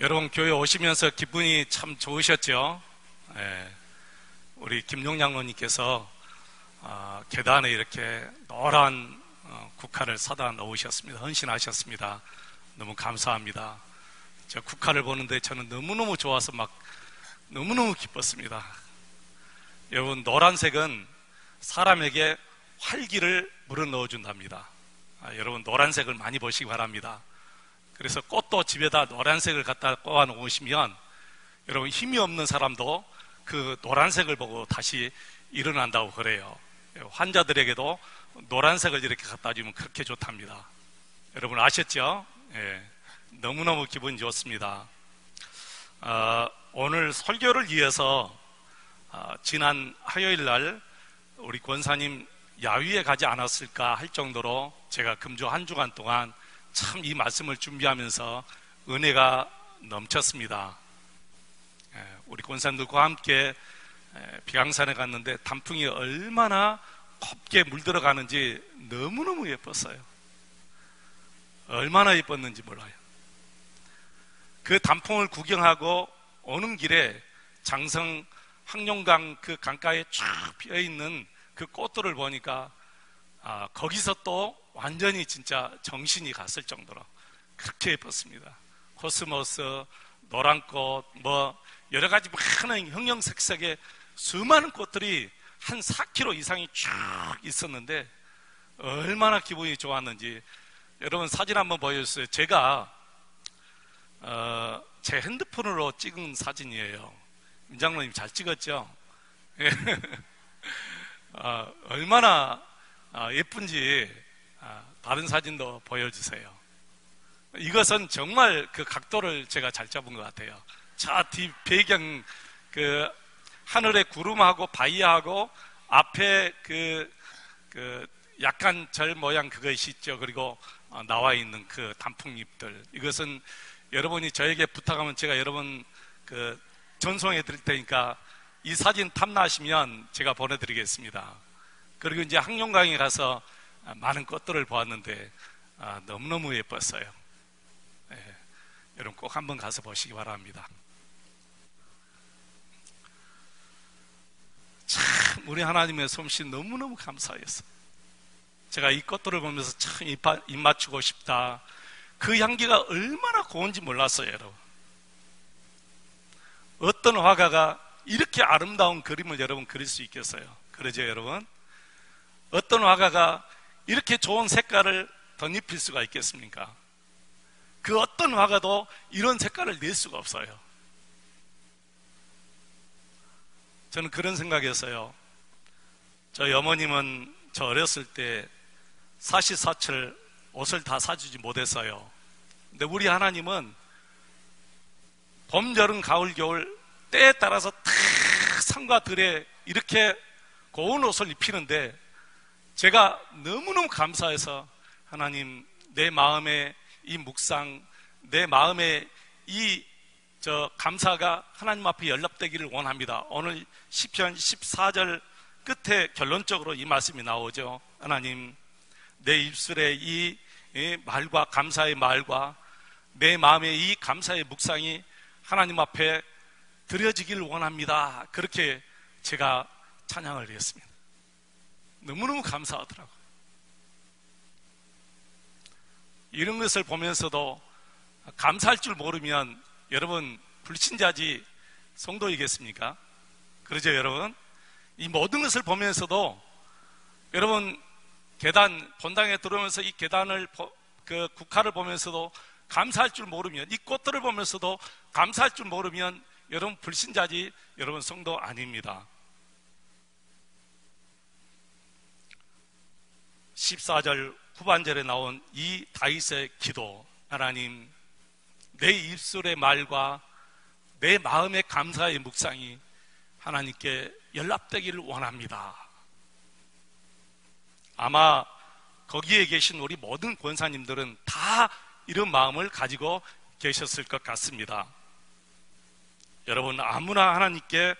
여러분 교회 오시면서 기분이 참 좋으셨죠? 예, 우리 김용 장로님께서 계단에 이렇게 노란 국화를 사다 놓으셨습니다. 헌신하셨습니다. 너무 감사합니다. 저 국화를 보는데 저는 너무너무 좋아서 막 너무너무 기뻤습니다. 여러분, 노란색은 사람에게 활기를 불어넣어 준답니다. 여러분, 노란색을 많이 보시기 바랍니다. 그래서 꽃도 집에다 노란색을 갖다 꽂아 놓으시면 여러분, 힘이 없는 사람도 그 노란색을 보고 다시 일어난다고 그래요. 환자들에게도 노란색을 이렇게 갖다 주면 그렇게 좋답니다. 여러분 아셨죠? 예, 너무너무 기분이 좋습니다. 오늘 설교를 위해서 지난 화요일 날 우리 권사님 야위에 가지 않았을까 할 정도로 제가 금주 한 주간 동안 참 이 말씀을 준비하면서 은혜가 넘쳤습니다. 우리 권사님들과 함께 비강산에 갔는데 단풍이 얼마나 곱게 물들어가는지 너무너무 예뻤어요. 얼마나 예뻤는지 몰라요. 그 단풍을 구경하고 오는 길에 장성 항룡강 그 강가에 쫙 피어있는 그 꽃들을 보니까 거기서 또 완전히 진짜 정신이 갔을 정도로 그렇게 예뻤습니다. 코스모스, 노란꽃, 뭐 여러 가지 많은 형형색색의 수많은 꽃들이 한 4km 이상이 쭉 있었는데 얼마나 기분이 좋았는지 여러분 사진 한번 보여주세요. 제가 제 핸드폰으로 찍은 사진이에요. 임장로님 잘 찍었죠? 얼마나 예쁜지 다른 사진도 보여주세요. 이것은 정말 그 각도를 제가 잘 잡은 것 같아요. 저 뒤 배경 그 하늘의 구름하고 바위하고 앞에 그 약간 절 모양 그것이 있죠. 그리고 나와 있는 그 단풍잎들. 이것은 여러분이 저에게 부탁하면 제가 여러분 그 전송해 드릴 테니까 이 사진 탐나시면 제가 보내드리겠습니다. 그리고 이제 항룡강에 가서 많은 꽃들을 보았는데 너무너무 예뻤어요. 네, 여러분 꼭 한번 가서 보시기 바랍니다. 참 우리 하나님의 솜씨 너무너무 감사했어요. 제가 이 꽃들을 보면서 참 입 맞추고 싶다. 그 향기가 얼마나 고운지 몰랐어요. 여러분, 어떤 화가가 이렇게 아름다운 그림을 여러분 그릴 수 있겠어요? 그러죠 여러분? 어떤 화가가 이렇게 좋은 색깔을 덧입힐 수가 있겠습니까? 그 어떤 화가도 이런 색깔을 낼 수가 없어요. 저는 그런 생각이었어요. 저희 어머님은 저 어렸을 때 사시사철 옷을 다 사주지 못했어요. 근데 우리 하나님은 봄, 여름, 가을, 겨울 때에 따라서 다 산과 들에 이렇게 고운 옷을 입히는데 제가 너무너무 감사해서 하나님, 내 마음에 이 묵상, 내 마음에 이 감사가 하나님 앞에 연락되기를 원합니다. 오늘 시편 14절 끝에 결론적으로 이 말씀이 나오죠. 하나님, 내 입술에 이 말과 감사의 말과 내 마음에 이 감사의 묵상이 하나님 앞에 드려지기를 원합니다. 그렇게 제가 찬양을 했습니다. 너무너무 감사하더라고요. 이런 것을 보면서도 감사할 줄 모르면 여러분 불신자지 성도이겠습니까? 그러죠 여러분? 이 모든 것을 보면서도 여러분 계단 본당에 들어오면서 이 계단을 그 국화를 보면서도 감사할 줄 모르면 이 꽃들을 보면서도 감사할 줄 모르면 여러분 불신자지 여러분 성도 아닙니다. 14절 후반절에 나온 이 다윗의 기도, 하나님, 내 입술의 말과 내 마음의 감사의 묵상이 하나님께 연락되기를 원합니다. 아마 거기에 계신 우리 모든 권사님들은 다 이런 마음을 가지고 계셨을 것 같습니다. 여러분 아무나 하나님께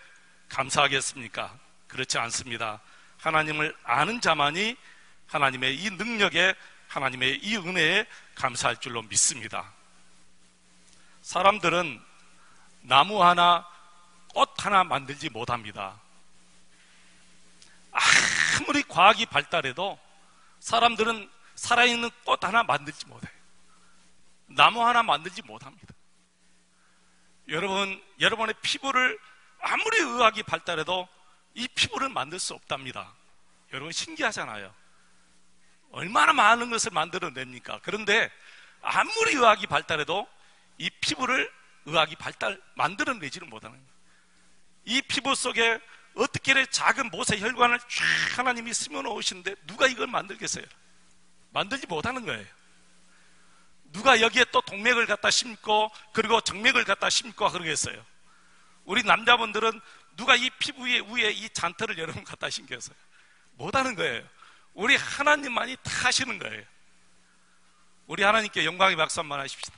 감사하겠습니까? 그렇지 않습니다. 하나님을 아는 자만이 하나님의 이 능력에, 하나님의 이 은혜에 감사할 줄로 믿습니다. 사람들은 나무 하나, 꽃 하나 만들지 못합니다. 아무리 과학이 발달해도 사람들은 살아있는 꽃 하나 만들지 못해요. 나무 하나 만들지 못합니다. 여러분의 피부를 아무리 의학이 발달해도 이 피부를 만들 수 없답니다. 여러분 신기하잖아요. 얼마나 많은 것을 만들어냅니까? 그런데 아무리 의학이 발달해도 이 피부를 의학이 만들어내지는 못하는 거예요. 이 피부 속에 어떻게 작은 못의 혈관을 쫙 하나님이 스며 놓으시는데 누가 이걸 만들겠어요? 만들지 못하는 거예요. 누가 여기에 또 동맥을 갖다 심고 그리고 정맥을 갖다 심고 그러겠어요? 우리 남자분들은 누가 이 피부 위에 이 잔털을 여러분 갖다 심겠어요? 못하는 거예요. 우리 하나님만이 다 하시는 거예요. 우리 하나님께 영광의 박수 한번 하십시다.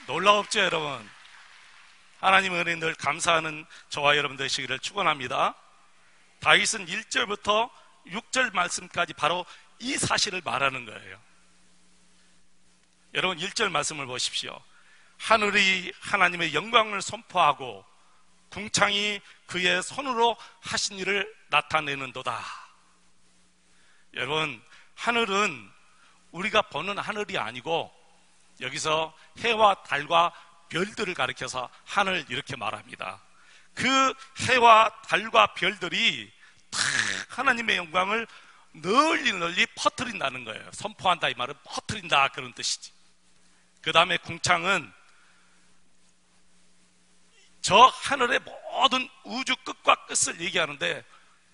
놀라웠죠, 여러분? 하나님의 은혜 늘 감사하는 저와 여러분 되시기를 축원합니다. 다윗은 1절부터 6절 말씀까지 바로 이 사실을 말하는 거예요. 여러분 1절 말씀을 보십시오. 하늘이 하나님의 영광을 선포하고 궁창이 그의 손으로 하신 일을 나타내는도다. 여러분, 하늘은 우리가 보는 하늘이 아니고 여기서 해와 달과 별들을 가리켜서 하늘 이렇게 말합니다. 그 해와 달과 별들이 다 하나님의 영광을 널리 퍼뜨린다는 거예요. 선포한다 이 말은 퍼뜨린다 그런 뜻이지. 그 다음에 궁창은 저 하늘의 모든 우주 끝과 끝을 얘기하는데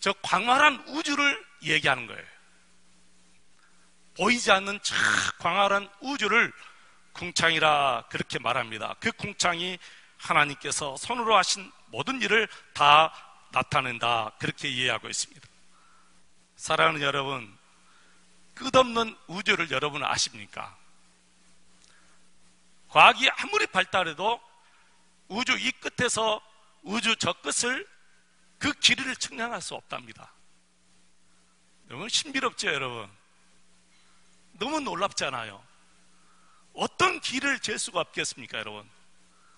저 광활한 우주를 얘기하는 거예요. 보이지 않는 저 광활한 우주를 궁창이라 그렇게 말합니다. 그 궁창이 하나님께서 손으로 하신 모든 일을 다 나타낸다 그렇게 이해하고 있습니다. 사랑하는 여러분, 끝없는 우주를 여러분 아십니까? 과학이 아무리 발달해도 우주 이 끝에서 우주 저 끝을 그 길이를 측량할 수 없답니다. 여러분 신비롭죠, 여러분? 너무 놀랍잖아요. 어떤 길을 잴 수가 없겠습니까, 여러분?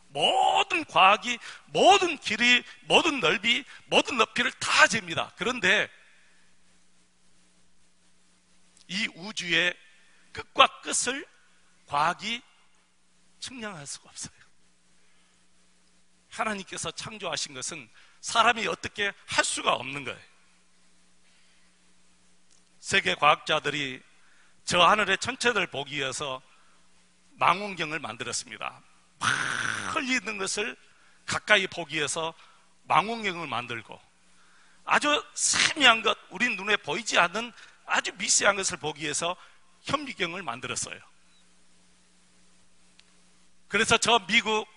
모든 과학이 모든 길이, 모든 넓이, 모든 높이를 다 잽니다. 그런데 이 우주의 끝과 끝을 과학이 측량할 수가 없어요. 하나님께서 창조하신 것은 사람이 어떻게 할 수가 없는 거예요. 세계 과학자들이 저 하늘의 천체들 보기 위해서 망원경을 만들었습니다. 멀리 있는 것을 가까이 보기 위해서 망원경을 만들고 아주 세미한 것, 우리 눈에 보이지 않는 아주 미세한 것을 보기 위해서 현미경을 만들었어요. 그래서 저 미국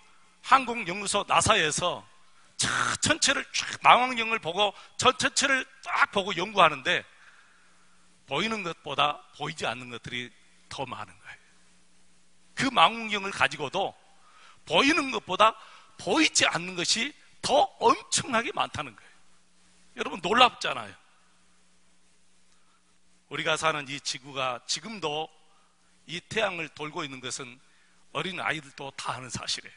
항공연구소 나사에서 저 천체를 쫙 망원경을 보고 저 천체를 딱 보고 연구하는데 보이는 것보다 보이지 않는 것들이 더 많은 거예요. 그 망원경을 가지고도 보이는 것보다 보이지 않는 것이 더 엄청나게 많다는 거예요. 여러분 놀랍잖아요. 우리가 사는 이 지구가 지금도 이 태양을 돌고 있는 것은 어린 아이들도 다 아는 사실이에요.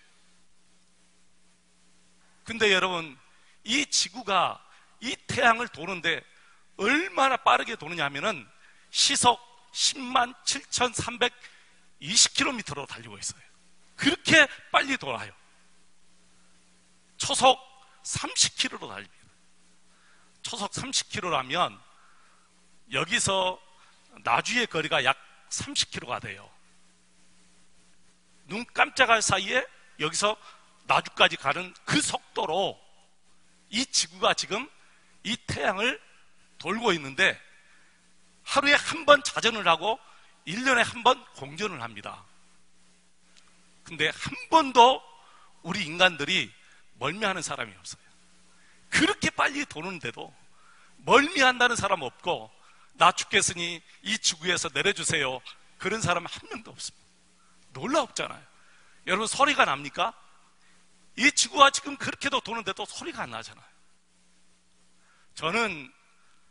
근데 여러분 이 지구가 이 태양을 도는데 얼마나 빠르게 도느냐 하면은 시속 10만 7,320km로 달리고 있어요. 그렇게 빨리 돌아요. 초속 30km로 달립니다. 초속 30km라면 여기서 나주의 거리가 약 30km가 돼요. 눈 깜짝할 사이에 여기서 나주까지 가는 그 속도로 이 지구가 지금 이 태양을 돌고 있는데 하루에 한 번 자전을 하고 1년에 한 번 공전을 합니다. 근데 한 번도 우리 인간들이 멀미하는 사람이 없어요. 그렇게 빨리 도는데도 멀미한다는 사람 없고 나 죽겠으니 이 지구에서 내려주세요 그런 사람 한 명도 없습니다. 놀라웠잖아요. 여러분 소리가 납니까? 이 지구가 지금 그렇게도 도는데도 소리가 안 나잖아요. 저는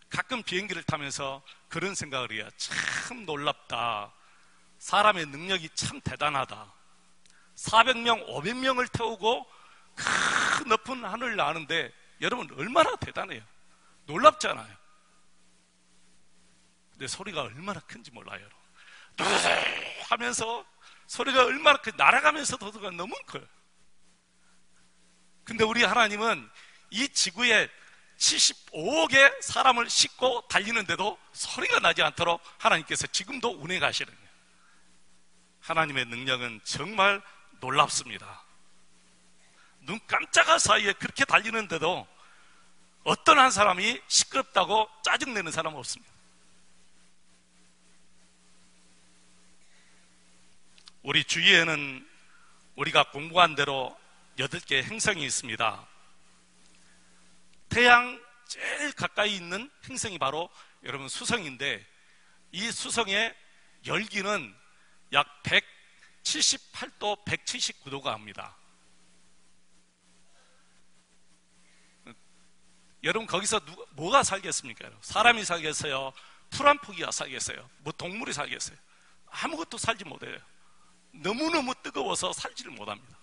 가끔 비행기를 타면서 그런 생각을 해요. 참 놀랍다. 사람의 능력이 참 대단하다. 400명, 500명을 태우고 큰 높은 하늘을 나는데 여러분 얼마나 대단해요. 놀랍잖아요. 근데 소리가 얼마나 큰지 몰라요. 여러분 하면서 소리가 얼마나 날아가면서도 소리가 너무 커요. 근데 우리 하나님은 이 지구에 75억의 사람을 싣고 달리는데도 소리가 나지 않도록 하나님께서 지금도 운행하시는 거예요. 하나님의 능력은 정말 놀랍습니다. 눈 깜짝할 사이에 그렇게 달리는데도 어떤 한 사람이 시끄럽다고 짜증내는 사람은 없습니다. 우리 주위에는 우리가 공부한 대로 8개의 행성이 있습니다. 태양 제일 가까이 있는 행성이 바로 여러분 수성인데, 이 수성의 열기는 약 178도, 179도가 합니다. 여러분 거기서 뭐가 살겠습니까? 사람이 살겠어요? 풀 한 포기가 살겠어요? 뭐 동물이 살겠어요? 아무것도 살지 못해요. 너무너무 뜨거워서 살지를 못합니다.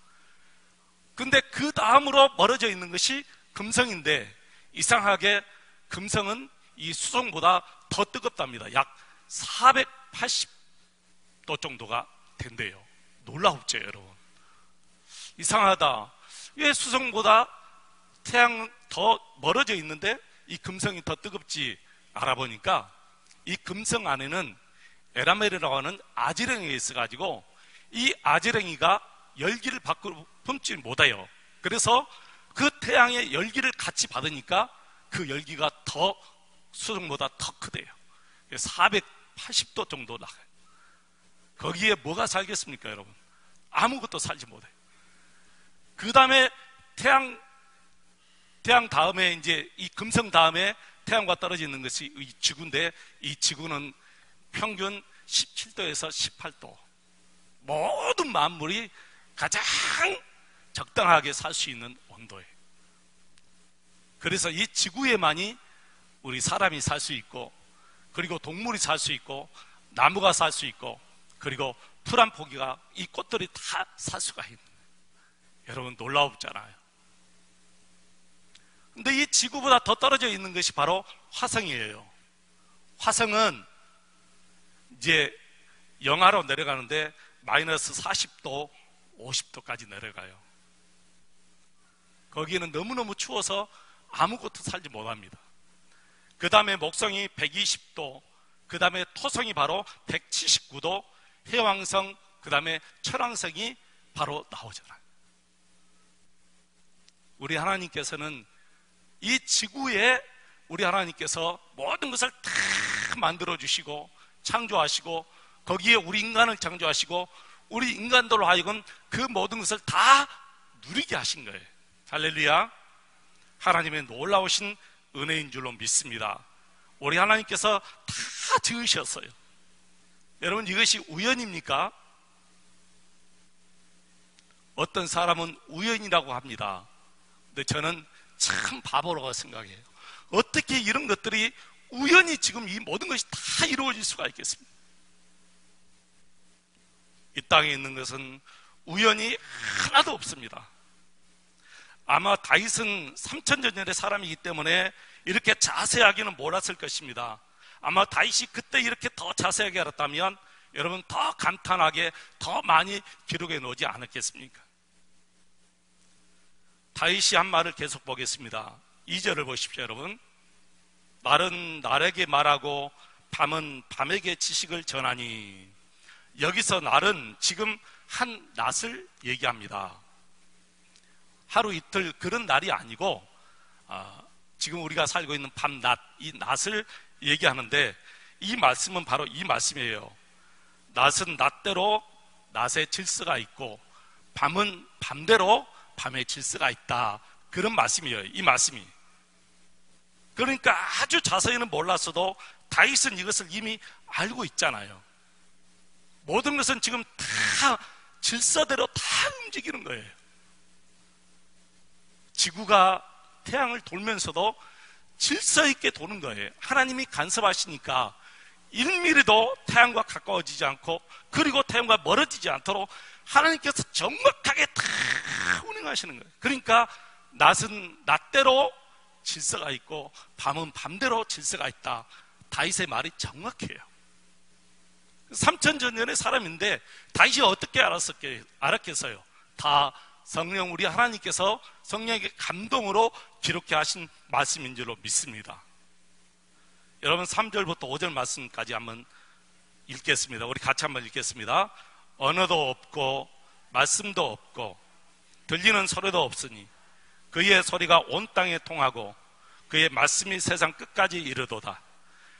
근데 그 다음으로 멀어져 있는 것이 금성인데, 이상하게 금성은 이 수성보다 더 뜨겁답니다. 약 480도 정도가 된대요. 놀라웠죠, 여러분? 이상하다. 왜 수성보다 태양은 더 멀어져 있는데 이 금성이 더 뜨겁지 알아보니까, 이 금성 안에는 에라멜이라고 하는 아지랭이가 있어가지고 이 아지랭이가 열기를 밖으로 품지 못해요. 그래서 그 태양의 열기를 같이 받으니까 그 열기가 더 수성보다 더 크대요. 480도 정도 나가요. 거기에 뭐가 살겠습니까, 여러분? 아무것도 살지 못해요. 그 다음에 태양 다음에 이제 이 금성 다음에 태양과 떨어져 있는 것이 이 지구인데, 이 지구는 평균 17도에서 18도. 모든 만물이 가장 적당하게 살 수 있는 온도예요. 그래서 이 지구에만이 우리 사람이 살 수 있고, 그리고 동물이 살 수 있고, 나무가 살 수 있고, 그리고 풀 한 포기가, 이 꽃들이 다 살 수가 있는 거예요. 여러분 놀라웠잖아요. 근데 이 지구보다 더 떨어져 있는 것이 바로 화성이에요. 화성은 이제 영하로 내려가는데 마이너스 40도, 50도까지 내려가요. 거기는 너무너무 추워서 아무것도 살지 못합니다. 그 다음에 목성이 120도, 그 다음에 토성이 바로 179도, 해왕성, 그 다음에 천왕성이 바로 나오잖아요. 우리 하나님께서는 이 지구에 우리 하나님께서 모든 것을 다 만들어주시고 창조하시고, 거기에 우리 인간을 창조하시고, 우리 인간들로 하여금 그 모든 것을 다 누리게 하신 거예요. 할렐루야. 하나님의 놀라우신 은혜인 줄로 믿습니다. 우리 하나님께서 다 지으셨어요. 여러분 이것이 우연입니까? 어떤 사람은 우연이라고 합니다. 근데 저는 참 바보라고 생각해요. 어떻게 이런 것들이 우연히 지금 이 모든 것이 다 이루어질 수가 있겠습니까? 이 땅에 있는 것은 우연이 하나도 없습니다. 아마 다윗은 3000년 전의 사람이기 때문에 이렇게 자세하게는 몰랐을 것입니다. 아마 다윗이 그때 이렇게 더 자세하게 알았다면 여러분 더 감탄하게 더 많이 기록해 놓지 않았겠습니까? 다윗이 한 말을 계속 보겠습니다. 2절을 보십시오, 여러분. 날은 날에게 말하고 밤은 밤에게 지식을 전하니. 여기서 날은 지금 한 낮을 얘기합니다. 하루 이틀 그런 날이 아니고 지금 우리가 살고 있는 밤낮, 이 낮을 얘기하는데, 이 말씀은 바로 이 말씀이에요. 낮은 낮대로 낮의 질서가 있고, 밤은 밤대로 밤의 질서가 있다. 그런 말씀이에요, 이 말씀이. 그러니까 아주 자세히는 몰랐어도 다윗은 이것을 이미 알고 있잖아요. 모든 것은 지금 다 질서대로 다 움직이는 거예요. 지구가 태양을 돌면서도 질서 있게 도는 거예요. 하나님이 간섭하시니까 1mm도 태양과 가까워지지 않고 그리고 태양과 멀어지지 않도록 하나님께서 정확하게 다 운행하시는 거예요. 그러니까 낮은 낮대로 질서가 있고 밤은 밤대로 질서가 있다. 다윗의 말이 정확해요. 3000년 전의 사람인데 다윗이 어떻게 알았겠어요? 다 성령, 우리 하나님께서 성령의 감동으로 기록해 하신 말씀인 줄로 믿습니다. 여러분 3절부터 5절 말씀까지 한번 읽겠습니다. 우리 같이 한번 읽겠습니다. 언어도 없고 말씀도 없고 들리는 소리도 없으니 그의 소리가 온 땅에 통하고 그의 말씀이 세상 끝까지 이르도다.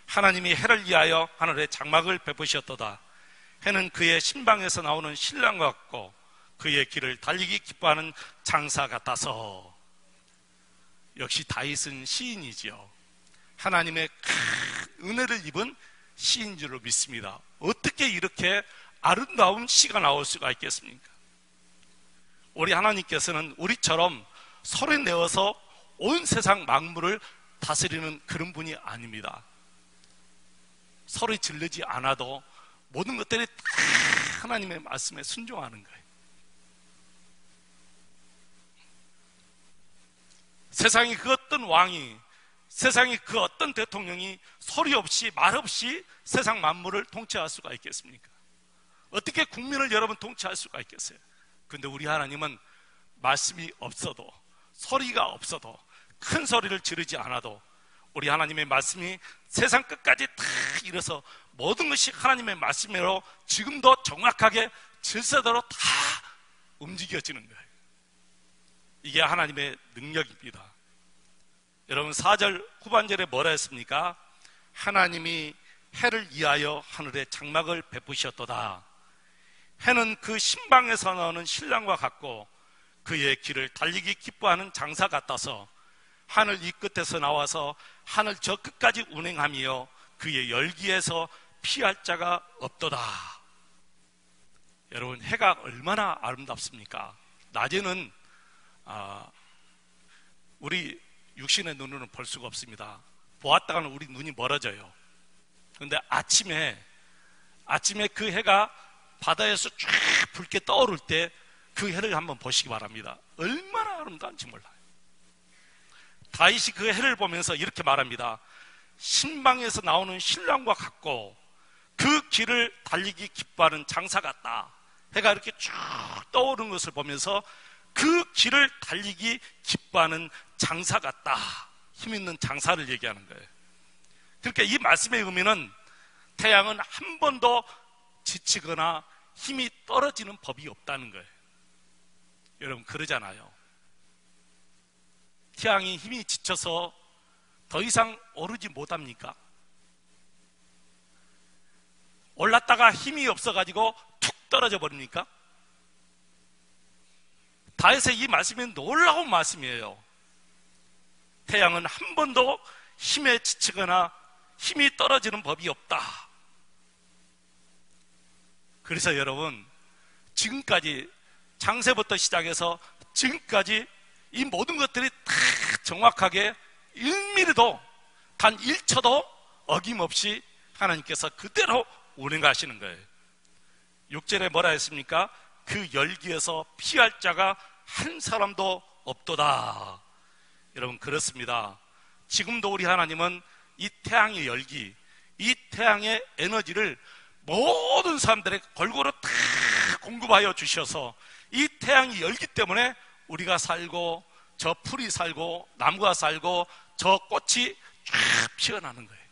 하나님이 해를 위하여 하늘에 장막을 베푸셨도다. 해는 그의 신방에서 나오는 신랑과 같고 그의 길을 달리기 기뻐하는 장사 같아서. 역시 다윗은 시인이지요. 하나님의 큰 은혜를 입은 시인 줄로 믿습니다. 어떻게 이렇게 아름다운 시가 나올 수가 있겠습니까? 우리 하나님께서는 우리처럼 소리 내어서 온 세상 만물을 다스리는 그런 분이 아닙니다. 소리 지르지 않아도 모든 것들이 다 하나님의 말씀에 순종하는 거예요. 세상에 그 어떤 왕이, 세상에 그 어떤 대통령이 소리 없이 말 없이 세상 만물을 통치할 수가 있겠습니까? 어떻게 국민을 여러분 통치할 수가 있겠어요? 근데 우리 하나님은 말씀이 없어도, 소리가 없어도, 큰 소리를 지르지 않아도 우리 하나님의 말씀이 세상 끝까지 다 이뤄서 모든 것이 하나님의 말씀으로 지금도 정확하게 질서대로 다 움직여지는 거예요. 이게 하나님의 능력입니다. 여러분 4절 후반절에 뭐라 했습니까? 하나님이 해를 위하여 하늘에 장막을 베푸셨도다. 해는 그 신방에서 나오는 신랑과 같고 그의 길을 달리기 기뻐하는 장사 같아서 하늘 이 끝에서 나와서 하늘 저 끝까지 운행하며 그의 열기에서 피할 자가 없도다. 여러분 해가 얼마나 아름답습니까? 낮에는 우리 육신의 눈으로는 볼 수가 없습니다. 보았다가는 우리 눈이 멀어져요. 그런데 아침에 그 해가 바다에서 쫙 붉게 떠오를 때 그 해를 한번 보시기 바랍니다. 얼마나 아름다운지 몰라요. 다윗이 그 해를 보면서 이렇게 말합니다. 신방에서 나오는 신랑과 같고 그 길을 달리기 기뻐하는 장사 같다. 해가 이렇게 쭉 떠오르는 것을 보면서 그 길을 달리기 기뻐하는 장사 같다. 힘 있는 장사를 얘기하는 거예요. 그러니까 이 말씀의 의미는 태양은 한 번도 지치거나 힘이 떨어지는 법이 없다는 거예요. 여러분 그러잖아요. 태양이 힘이 지쳐서 더 이상 오르지 못합니까? 올랐다가 힘이 없어가지고 툭 떨어져 버립니까? 다윗의 이 말씀이 놀라운 말씀이에요. 태양은 한 번도 힘에 지치거나 힘이 떨어지는 법이 없다. 그래서 여러분 지금까지 장세부터 시작해서 지금까지 이 모든 것들이 다 정확하게 1mm도 단 1초도 어김없이 하나님께서 그대로 운행하시는 거예요. 6절에 뭐라 했습니까? 그 열기에서 피할 자가 한 사람도 없도다. 여러분 그렇습니다. 지금도 우리 하나님은 이 태양의 열기, 이 태양의 에너지를 모든 사람들에게 골고루 다 공급하여 주셔서 이 태양이 열기 때문에 우리가 살고 저 풀이 살고 나무가 살고 저 꽃이 쫙 피어나는 거예요.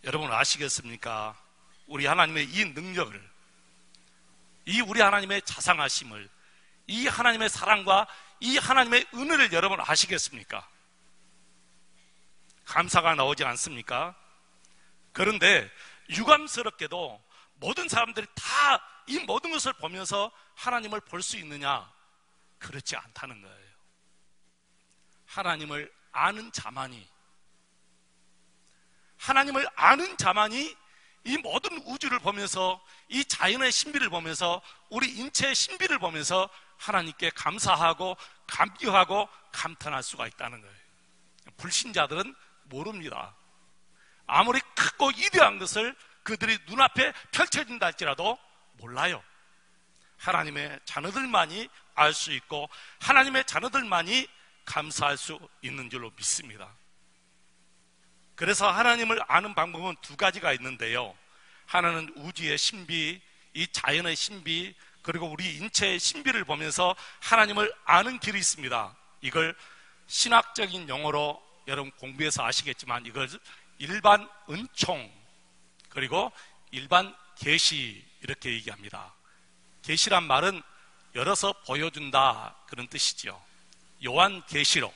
여러분 아시겠습니까? 우리 하나님의 이 능력을, 이 우리 하나님의 자상하심을, 이 하나님의 사랑과 이 하나님의 은혜를 여러분 아시겠습니까? 감사가 나오지 않습니까? 그런데 유감스럽게도 모든 사람들이 다 이 모든 것을 보면서 하나님을 볼 수 있느냐? 그렇지 않다는 거예요. 하나님을 아는 자만이, 하나님을 아는 자만이 이 모든 우주를 보면서, 이 자연의 신비를 보면서, 우리 인체의 신비를 보면서 하나님께 감사하고 감격하고 감탄할 수가 있다는 거예요. 불신자들은 모릅니다. 아무리 크고 위대한 것을 그들이 눈앞에 펼쳐진다 할지라도 몰라요. 하나님의 자녀들만이 알 수 있고 하나님의 자녀들만이 감사할 수 있는 줄로 믿습니다. 그래서 하나님을 아는 방법은 두 가지가 있는데요. 하나는 우주의 신비, 이 자연의 신비, 그리고 우리 인체의 신비를 보면서 하나님을 아는 길이 있습니다. 이걸 신학적인 용어로 여러분 공부해서 아시겠지만 이걸 일반 은총 그리고 일반 계시 이렇게 얘기합니다. 계시란 말은 열어서 보여준다 그런 뜻이죠. 요한 계시록,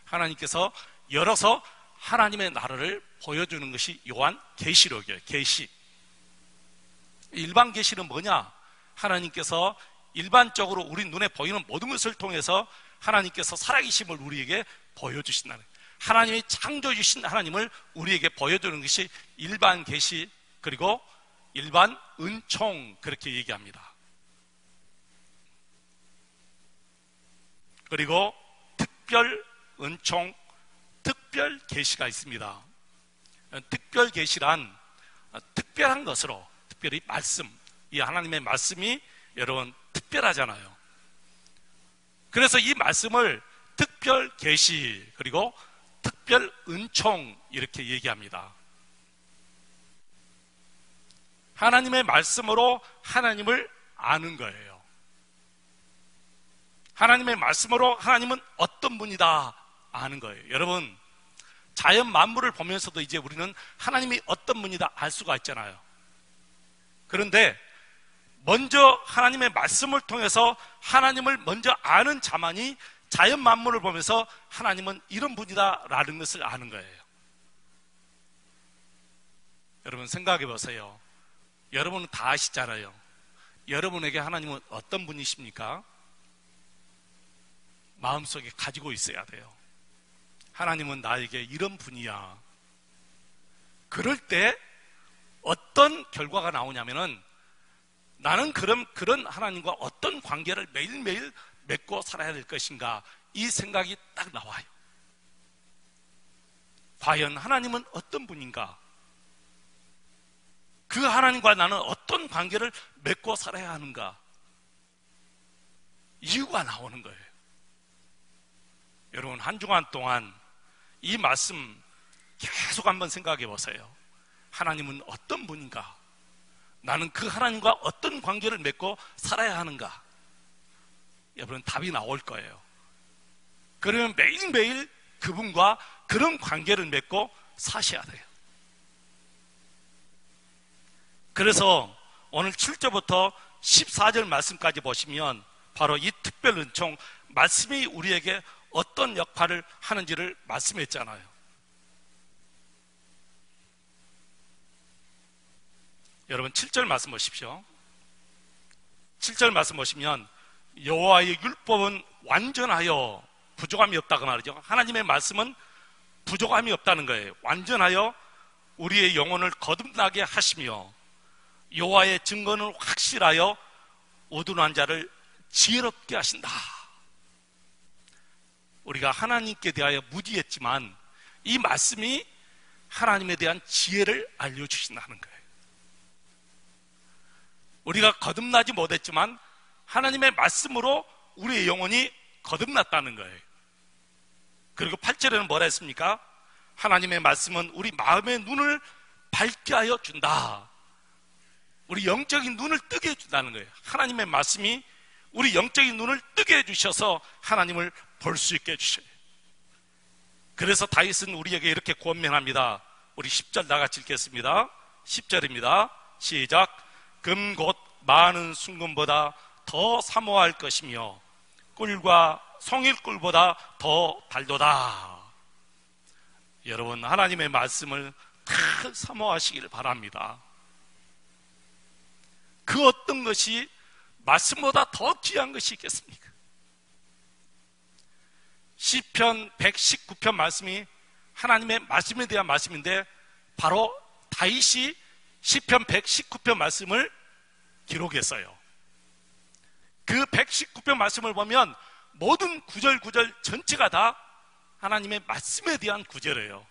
하나님께서 열어서 하나님의 나라를 보여주는 것이 요한 계시록이에요. 계시. 일반 계시는 뭐냐? 하나님께서 일반적으로 우리 눈에 보이는 모든 것을 통해서 하나님께서 살아계심을 우리에게 보여주신다는 거예요. 하나님이 창조주신 하나님을 우리에게 보여주는 것이 일반 계시, 그리고 일반 은총, 그렇게 얘기합니다. 그리고 특별 은총, 특별 계시가 있습니다. 특별 계시란 특별한 것으로, 특별히 말씀, 이 하나님의 말씀이 여러분 특별하잖아요. 그래서 이 말씀을 특별 계시 그리고 특별 은총 이렇게 얘기합니다. 하나님의 말씀으로 하나님을 아는 거예요. 하나님의 말씀으로 하나님은 어떤 분이다 아는 거예요. 여러분, 자연 만물을 보면서도 이제 우리는 하나님이 어떤 분이다 알 수가 있잖아요. 그런데 먼저 하나님의 말씀을 통해서 하나님을 먼저 아는 자만이 자연 만물을 보면서 하나님은 이런 분이다 라는 것을 아는 거예요. 여러분 생각해 보세요. 여러분은 다 아시잖아요. 여러분에게 하나님은 어떤 분이십니까? 마음속에 가지고 있어야 돼요. 하나님은 나에게 이런 분이야. 그럴 때 어떤 결과가 나오냐면은 나는 그럼 그런 하나님과 어떤 관계를 매일매일 맺고 살아야 될 것인가, 이 생각이 딱 나와요. 과연 하나님은 어떤 분인가? 그 하나님과 나는 어떤 관계를 맺고 살아야 하는가? 이유가 나오는 거예요. 여러분, 한 주간 동안 이 말씀 계속 한번 생각해 보세요. 하나님은 어떤 분인가? 나는 그 하나님과 어떤 관계를 맺고 살아야 하는가? 여러분, 답이 나올 거예요. 그러면 매일매일 그분과 그런 관계를 맺고 사셔야 돼요. 그래서 오늘 7절부터 14절 말씀까지 보시면 바로 이 특별 은총, 말씀이 우리에게 어떤 역할을 하는지를 말씀했잖아요. 여러분 7절 말씀 보십시오. 7절 말씀 보시면 여호와의 율법은 완전하여 부족함이 없다고 말이죠. 하나님의 말씀은 부족함이 없다는 거예요. 완전하여 우리의 영혼을 거듭나게 하시며 여호와의 증거는 확실하여 우둔한 자를 지혜롭게 하신다. 우리가 하나님께 대하여 무지했지만 이 말씀이 하나님에 대한 지혜를 알려주신다는 거예요. 우리가 거듭나지 못했지만 하나님의 말씀으로 우리의 영혼이 거듭났다는 거예요. 그리고 8절에는 뭐라 했습니까? 하나님의 말씀은 우리 마음의 눈을 밝게 하여 준다. 우리 영적인 눈을 뜨게 해준다는 거예요. 하나님의 말씀이 우리 영적인 눈을 뜨게 해주셔서 하나님을 볼 수 있게 해주셔요. 그래서 다윗은 우리에게 이렇게 권면합니다. 우리 10절 다 같이 읽겠습니다. 10절입니다. 시작. 금 곧 많은 순금보다 더 사모할 것이며 꿀과 송일꿀보다 더 달도다. 여러분, 하나님의 말씀을 다 사모하시기를 바랍니다. 그 어떤 것이 말씀보다 더 귀한 것이 있겠습니까? 시편 119편 말씀이 하나님의 말씀에 대한 말씀인데 바로 다윗이 시편 119편 말씀을 기록했어요. 그 119편 말씀을 보면 모든 구절 전체가 다 하나님의 말씀에 대한 구절이에요.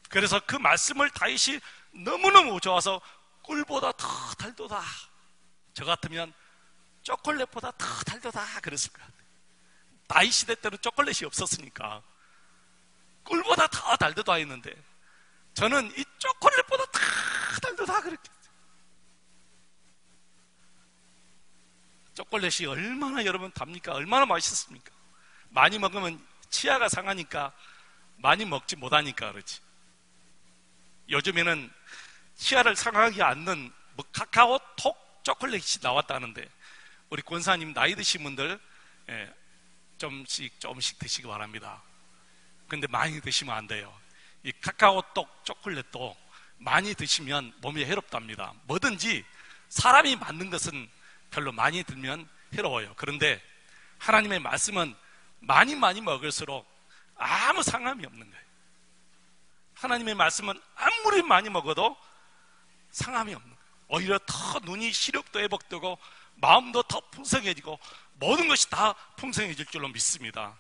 그래서 그 말씀을 다윗이 너무너무 좋아서 꿀보다 더 달도다, 저 같으면 초콜릿보다 더 달도다 그랬을 것 같아요. 다윗 시대 때는 초콜릿이 없었으니까 꿀보다 더 달도다 했는데, 저는 이 초콜릿보다 더 달도다 그랬겠어요. 초콜릿이 얼마나 여러분 답니까? 얼마나 맛있습니까? 많이 먹으면 치아가 상하니까 많이 먹지 못하니까 그렇지. 요즘에는 치아를 상하게 않는 뭐 카카오 톡 초콜릿이 나왔다는데, 우리 권사님 나이 드신 분들 조금씩 드시기 바랍니다. 근데 많이 드시면 안 돼요. 이 카카오 톡 초콜릿도 많이 드시면 몸에 해롭답니다. 뭐든지 사람이 만든 것은 별로 많이 들면 해로워요. 그런데 하나님의 말씀은 많이 먹을수록 아무 상함이 없는 거예요. 하나님의 말씀은 아무리 많이 먹어도 상함이 없는 거예요. 오히려 더 눈이 시력도 회복되고 마음도 더 풍성해지고 모든 것이 다 풍성해질 줄로 믿습니다.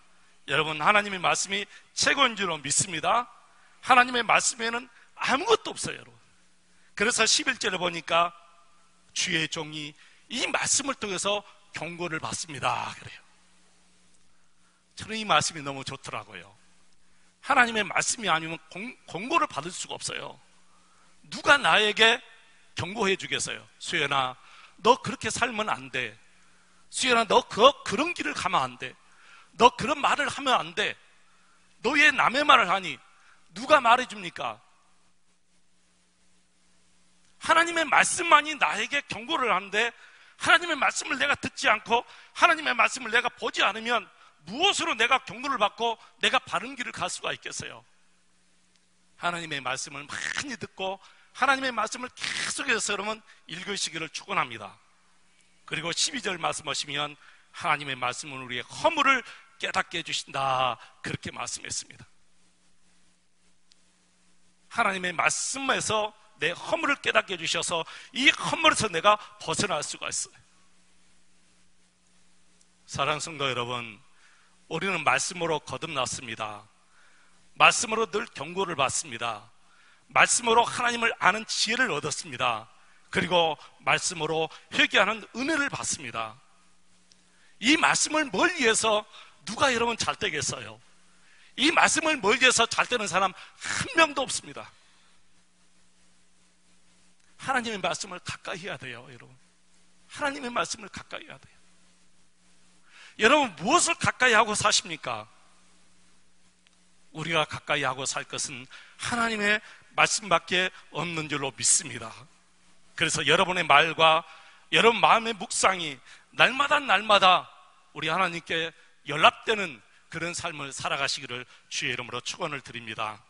여러분, 하나님의 말씀이 최고인 줄로 믿습니다. 하나님의 말씀에는 아무것도 없어요, 여러분. 그래서 11절에 보니까 주의 종이 이 말씀을 통해서 경고를 받습니다 그래요. 저는 이 말씀이 너무 좋더라고요. 하나님의 말씀이 아니면 권고를 받을 수가 없어요. 누가 나에게 경고해 주겠어요? 수연아, 너 그렇게 살면 안 돼. 수연아, 너 그런 길을 가면 안 돼. 너 그런 말을 하면 안 돼. 너 왜 남의 말을 하니? 누가 말해 줍니까? 하나님의 말씀만이 나에게 경고를 하는데, 하나님의 말씀을 내가 듣지 않고 하나님의 말씀을 내가 보지 않으면 무엇으로 내가 경고를 받고 내가 바른 길을 갈 수가 있겠어요? 하나님의 말씀을 많이 듣고 하나님의 말씀을 계속해서 여러분 읽으시기를 축원합니다. 그리고 12절 말씀하시면 하나님의 말씀은 우리의 허물을 깨닫게 해주신다 그렇게 말씀했습니다. 하나님의 말씀에서 내 허물을 깨닫게 해주셔서 이 허물에서 내가 벗어날 수가 있어요. 사랑하는 성도 여러분, 우리는 말씀으로 거듭났습니다. 말씀으로 늘 경고를 받습니다. 말씀으로 하나님을 아는 지혜를 얻었습니다. 그리고 말씀으로 회개하는 은혜를 받습니다. 이 말씀을 뭘 위해서 누가 여러분 잘 되겠어요? 이 말씀을 뭘 위해서 잘 되는 사람 한 명도 없습니다. 하나님의 말씀을 가까이 해야 돼요, 여러분. 하나님의 말씀을 가까이 해야 돼요. 여러분, 무엇을 가까이 하고 사십니까? 우리가 가까이 하고 살 것은 하나님의 말씀밖에 없는 줄로 믿습니다. 그래서 여러분의 말과 여러분 마음의 묵상이 날마다 우리 하나님께 연락되는 그런 삶을 살아가시기를 주의 이름으로 축원을 드립니다.